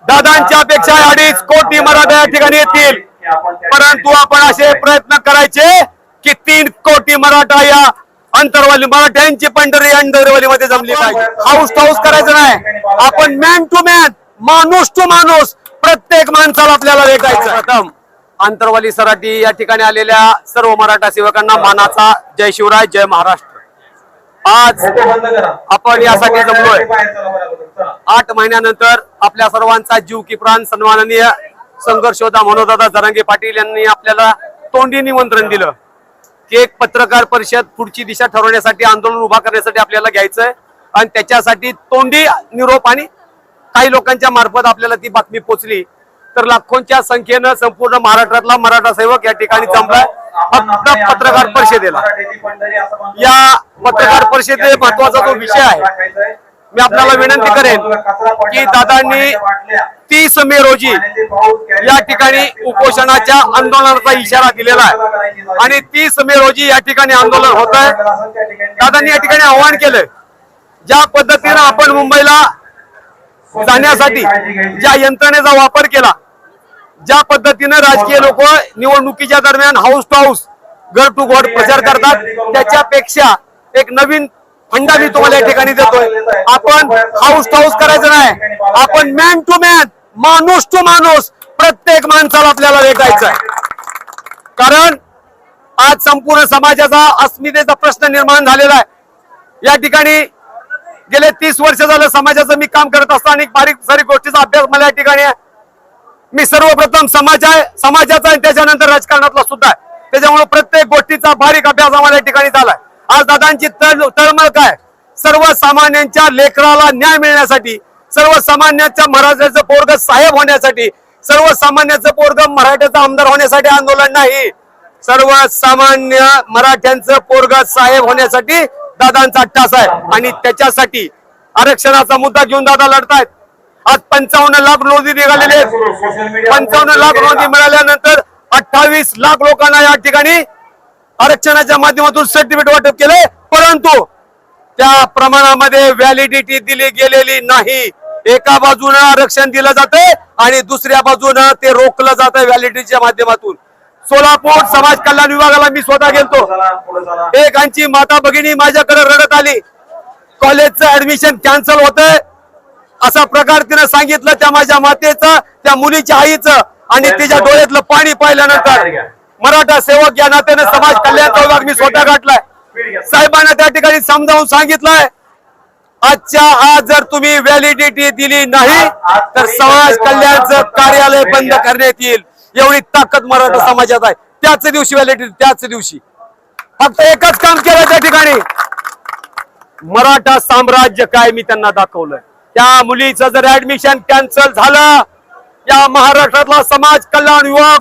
दादांच्या अपेक्षा 2.5 कोटी मराठा या ठिकाणी येतील, परंतु आपण असे प्रयत्न करायचे की 3 कोटी मराठा या अंतरवाली मराठ्यांची पंढरी अंतरवालीमध्ये जमली पाहिजे. हाऊस टाऊस करायचं नाही, आपण मॅन टू मॅन, माणूस टू माणूस, प्रत्येक माणसाला आपल्याला भेटायचं. प्रथम अंतरवाली सराटी या ठिकाणी आलेल्या सर्व मराठा सेवकांना मानाचा जय शिवराय, जय महाराष्ट्र. आज आपण यासाठी जमलोय 8 महिन्यानंतर आपल्या सर्वांचा जीव की प्राण सन्माननीय संघर्ष योद्धा मनोजदादा जरांगे पाटील यांनी आपल्याला तोंडी निमंत्रण दिलं की एक पत्रकार परिषद पुढची दिशा ठरवण्यासाठी, आंदोलन उभा करण्यासाठी आपल्याला घ्यायचंय आणि त्याच्यासाठी तोंडी निरोप आणि काही लोकांच्या मार्फत आपल्याला ती बातमी पोहोचली तर लाखोंच्या संख्येनं संपूर्ण महाराष्ट्रातला मराठा सेवक या ठिकाणी जमलाय फक्त पत्रकार परिषदेला. या पत्रकार परिषदेत महत्वाचा जो विषय आहे, मी आपल्याला विनंती करेन की दादांनी 30 मे रोजी या ठिकाणी उपोषणाच्या आंदोलनाचा इशारा दिलेला आहे आणि 30 मे रोजी या ठिकाणी आंदोलन होत आहे. दादांनी या ठिकाणी आवाहन केलंय, ज्या पद्धतीनं आपण मुंबईला जाण्यासाठी ज्या यंत्रणेचा वापर केला, ज्या पद्धतीनं राजकीय लोक निवडणुकीच्या दरम्यान हाऊस टू हाऊस, घर टू घर प्रचार करतात, त्याच्यापेक्षा एक नवीन फंडा मी तुम्हाला या ठिकाणी देतोय. आपण हाऊस टाऊस करायचं नाही, आपण मॅन टू मॅन, माणूस टू माणूस, प्रत्येक माणसाला आपल्याला भेटायचं आहे. कारण आज संपूर्ण समाजाचा अस्मितेचा प्रश्न निर्माण झालेला आहे. या ठिकाणी गेले 30 वर्ष झालं समाजाचं मी काम करत असताना बारीक सारी गोष्टीचा अभ्यास मला या ठिकाणी आहे. मी सर्वप्रथम समाजाचा आणि त्याच्यानंतर राजकारणातला सुद्धा आहे, त्याच्यामुळे प्रत्येक गोष्टीचा बारीक अभ्यास आम्हाला या ठिकाणी झालाय. आज दादांची तळमळ काय, सर्वसामान्यांच्या लेकराला न्याय मिळण्यासाठी, सर्वसामान्यांच्या मराठ्याचं पोरग साहेब होण्यासाठी, सर्वसामान्यांचं पोरग मराठ्याचा आमदार होण्यासाठी आंदोलन नाही, सर्वसामान्य मराठ्यांचं पोरग साहेब होण्यासाठी दादांचा अट्टास आहे. आणि त्याच्यासाठी आरक्षणाचा मुद्दा घेऊन दादा लढतायत. आज 55 लाख नोंदी निघालेले आहेत. 55 लाख नोंदी मिळाल्यानंतर 28 लाख लोकांना या ठिकाणी आरक्षणाच्या माध्यमातून सर्टिफिकेट वाटप केले, परंतु त्या प्रमाणामध्ये व्हॅलिडिटी दिली गेलेली नाही. एका बाजूने आरक्षण दिलं जाते आणि दुसऱ्या बाजूने ते रोखलं जातं व्हॅलिडिटीच्या माध्यमातून. सोलापूर समाज कल्याण विभागाला मी स्वतः गेलतो. एक आमची माता भगिनी माझ्याकडे रडत आली, कॉलेजचं ऍडमिशन कॅन्सल होतंय असा प्रकार तिने सांगितलं. त्या माझ्या मातेचं, त्या मुलीच्या आईचं आणि तिच्या डोळ्यातलं पाणी पाहिल्यानंतर मराठा सेवक या नात्याने समाज कल्याणचा विभाग मी स्वतः गाठलाय. साहेबांना त्या ठिकाणी समजावून सांगितलंय, आजच्या आज जर तुम्ही व्हॅलिडिटी दिली नाही तर समाज कल्याणचं कार्यालय बंद करण्यात येईल. एवढी ताकद मराठा समाजात आहे. त्याच दिवशी व्हॅलिडिटी, त्याच दिवशी फक्त एकच काम केलं त्या ठिकाणी, मराठा साम्राज्य काय मी त्यांना दाखवलंय. त्या मुलीचं जर ऍडमिशन कॅन्सल झालं, या महाराष्ट्रातला समाज कल्याण विभाग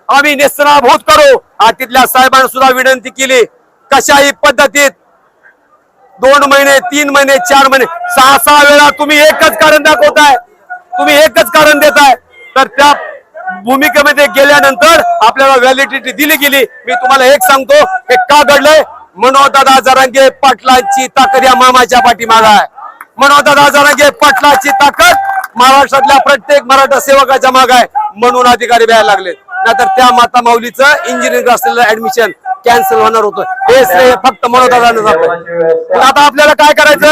आम्ही नेस्तनाभूत करू. तिथल्या साहेबांना सुद्धा विनंती केली, कशाही पद्धतीत 2 महिने, 3 महिने, 4 महिने, 6 वेळा तुम्ही एकच कारण दाखवताय, तुम्ही एकच कारण देताय, तर त्या भूमिकेमध्ये गेल्यानंतर आपल्याला व्हॅलिडिटी दिली गेली. मी तुम्हाला एक सांगतो हे का घडलंय, मनोजदादा जरांगे पाटलांची ताकद या मामाच्या पाठीमागे आहे. मनोजदादा जरांगे पाटलांची ताकद महाराष्ट्रातल्या प्रत्येक मराठा सेवकाच्या मागे आहे, म्हणून अधिकारी व्हायला लागले. नाहीतर त्या माता माऊलीचं इंजिनिअरिंग असलेलं ऍडमिशन कॅन्सल होणार होतं. हे श्रेय फक्त मनोजदादांना जातं. आता आपल्याला काय करायचं,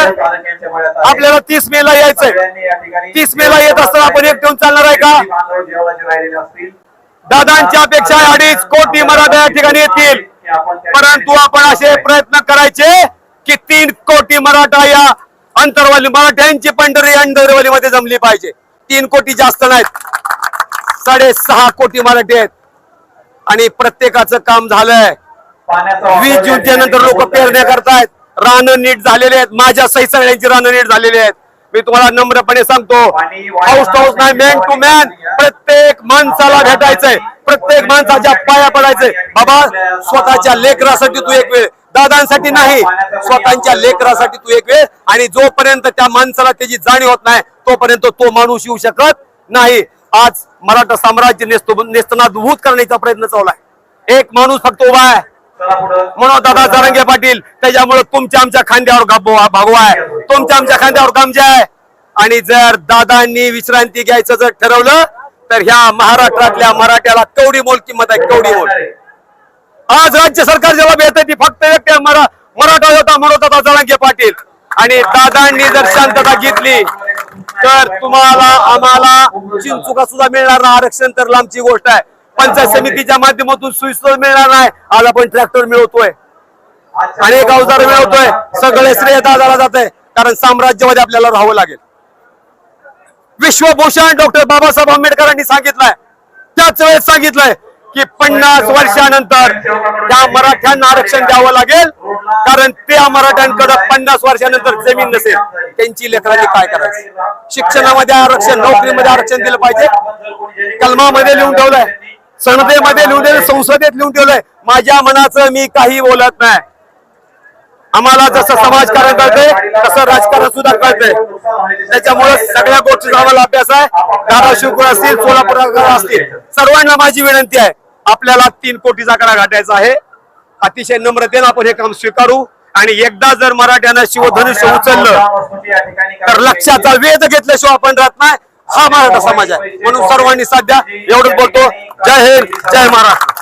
आपल्याला 30 मे ला यायचंय. 30 मे ला येत असताना आपण एक ठेवून चालणार आहे का? दादांच्या अपेक्षा 2.5 कोटी मराठा या ठिकाणी येतील, परंतु आपण असे प्रयत्न करायचे की 3 कोटी मराठा या अंतरवाली मराठ्यांची पंढरी अंतरवालीमध्ये जमली पाहिजे. 3 कोटी जास्त नाहीत, 6.5 कोटी मराठी आहेत आणि प्रत्येकाचं काम झालंय. 20 जूनच्या नंतर लोक पेरण्या करतायत, रानं नीट झालेले आहेत, माझ्या सही सगळ्यांची रानं नीट झालेली आहेत. मी तुम्हाला नम्रपणे सांगतो, हाऊस टाऊस नाही, मॅन टू मॅन, प्रत्येक माणसाला भेटायचंय, प्रत्येक माणसाच्या पाया पडायचंय. बाबा स्वतःच्या लेकरासाठी तू एक वेळ, दादांसाठी नाही, स्वतःच्या लेकरासाठी तू एक वेळ. आणि जोपर्यंत त्या माणसाला त्याची जाणीव होत नाही तोपर्यंत तो माणूस येऊ शकत नाही. आज मराठा साम्राज्य नेस्तनाभूत करण्याचा प्रयत्न चालू आहे. एक माणूस फक्त उभा आहे, मनोजदादा जरांगे पाटील. त्याच्यामुळे तुमच्या आमच्या खांद्यावर भागवा आहे, तुमच्या आमच्या खांद्यावर गमजा आहे. आणि जर दादांनी विश्रांती घ्यायचं जर ठरवलं तर ह्या महाराष्ट्रातल्या मराठ्याला कवडी मोल किंमत आहे, कवडी मोल. आज राज्य सरकार जेव्हा भेटत ती फक्त एक मराठा होता म्हणत होता जरांगे पाटील. आणि दादांनी जर शांतता घेतली तर तुम्हाला आम्हाला चिंचुका सुद्धा मिळणार नाही. आरक्षण तर लांबची गोष्ट आहे. पंचायत समितीच्या माध्यमातून सुविधा मिळणार नाही. आज आपण ट्रॅक्टर मिळवतोय, अनेक अवजार मिळवतोय. सगळे श्रेय दादाला जात आहे, कारण साम्राज्यामध्ये आपल्याला राहावं लागेल. विश्वभूषण डॉक्टर बाबासाहेब आंबेडकरांनी सांगितलंय, त्याच वेळेस सांगितलंय की 50 वर्षानंतर त्या मराठ्यांना आरक्षण द्यावं लागेल, कारण त्या मराठ्यांकडे 50 वर्षानंतर जमीन नसेल. त्यांची लेकरांनी काय करायचं? शिक्षणामध्ये आरक्षण, नोकरीमध्ये आरक्षण दिलं पाहिजे. कलमामध्ये लिहून ठेवलंय, संसदेमध्ये लिहून ठेवलंय, संसदेत लिहून ठेवलंय. माझ्या मनाचं मी काही बोलत नाही. आम्हाला जसं समाजकारण कळतंय तसं राजकारण सुद्धा कळतंय. त्याच्यामुळे सगळ्या गोष्टीचा आम्हाला अभ्यास आहे. धाराशिवकर असतील, सोलापूर असतील, सर्वांना माझी विनंती आहे, आपल्याला 3 कोटीचा आकडा गाठायचा आहे. अतिशय नम्रतेने आपण हे काम स्वीकारू. आणि एकदा जर मराठ्यानं शिवधनुष्य उचललं तर लक्षाचा वेध घेतल्याशिवाय आपण राहत नाही. हा मराठा समाज आहे. म्हणून सर्वांनी साध्या एवढंच बोलतो. जय हिंद, जय महाराष्ट्र.